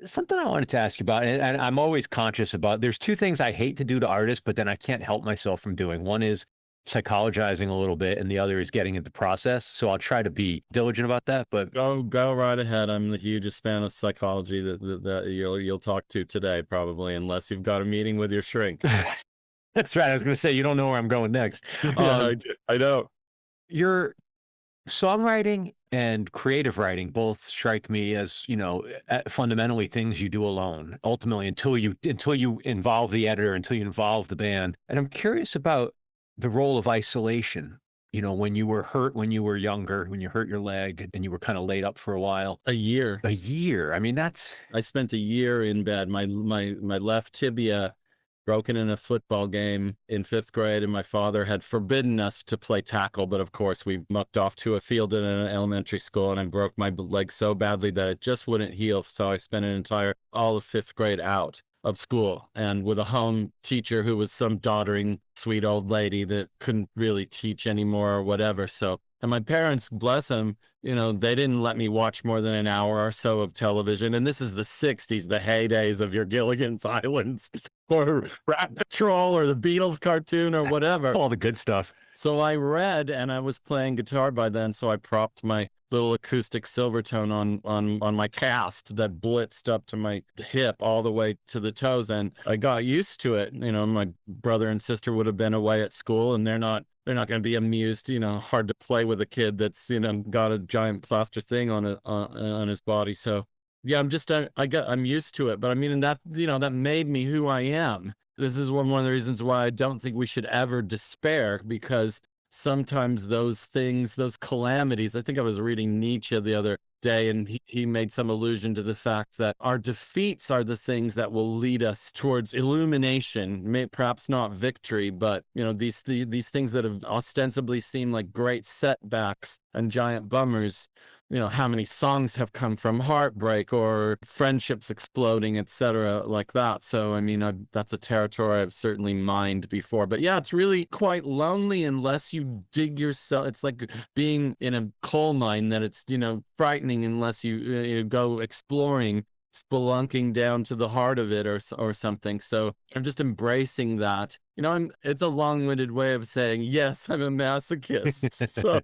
Something I wanted to ask you about, and I'm always conscious about, there's two things I hate to do to artists, but then I can't help myself from doing. One is psychologizing a little bit, and the other is getting into process. So I'll try to be diligent about that. But Go right ahead. I'm the hugest fan of psychology that you'll talk to today, probably, unless you've got a meeting with your shrink. that's right. I was going to say, you don't know where I'm going next. Yeah, Um, I know. your songwriting and creative writing both strike me as, fundamentally things you do alone, ultimately, until you involve the editor, until you involve the band. And I'm curious about the role of isolation. When you were hurt, when you were younger, when you hurt your leg and you were kind of laid up for a while. A year. A year. I mean, that's I spent a year in bed. My left tibia broken in a football game in 5th grade, and my father had forbidden us to play tackle, but of course we mucked off to a field in an elementary school, and I broke my leg so badly that it just wouldn't heal. So I spent all of 5th grade out of school, and with a home teacher who was some doddering sweet old lady that couldn't really teach anymore or whatever. So, and my parents, bless them, they didn't let me watch more than an hour or so of television. And this is the 60s, the heydays of your Gilligan's Islands or Rat Patrol or the Beatles cartoon or whatever. all the good stuff. So I read, and I was playing guitar by then, so I propped my little acoustic Silvertone on my cast that blitzed up to my hip all the way to the toes, and I got used to it. My brother and sister would have been away at school, and they're not going to be amused. Hard to play with a kid that's got a giant plaster thing on his body. So yeah, I'm used to it. But I mean, and that made me who I am. This is one of the reasons why I don't think we should ever despair, because sometimes those things, those calamities, I think I was reading Nietzsche the other day, and he made some allusion to the fact that our defeats are the things that will lead us towards illumination, perhaps not victory, but these things that have ostensibly seemed like great setbacks and giant bummers. How many songs have come from heartbreak or friendships exploding, etc., like that. So, I mean, that's a territory I've certainly mined before. But yeah, it's really quite lonely unless you dig yourself. It's like being in a coal mine that it's, frightening unless you go exploring, spelunking down to the heart of it or something. So I'm just embracing that. It's a long-winded way of saying, yes, I'm a masochist. So,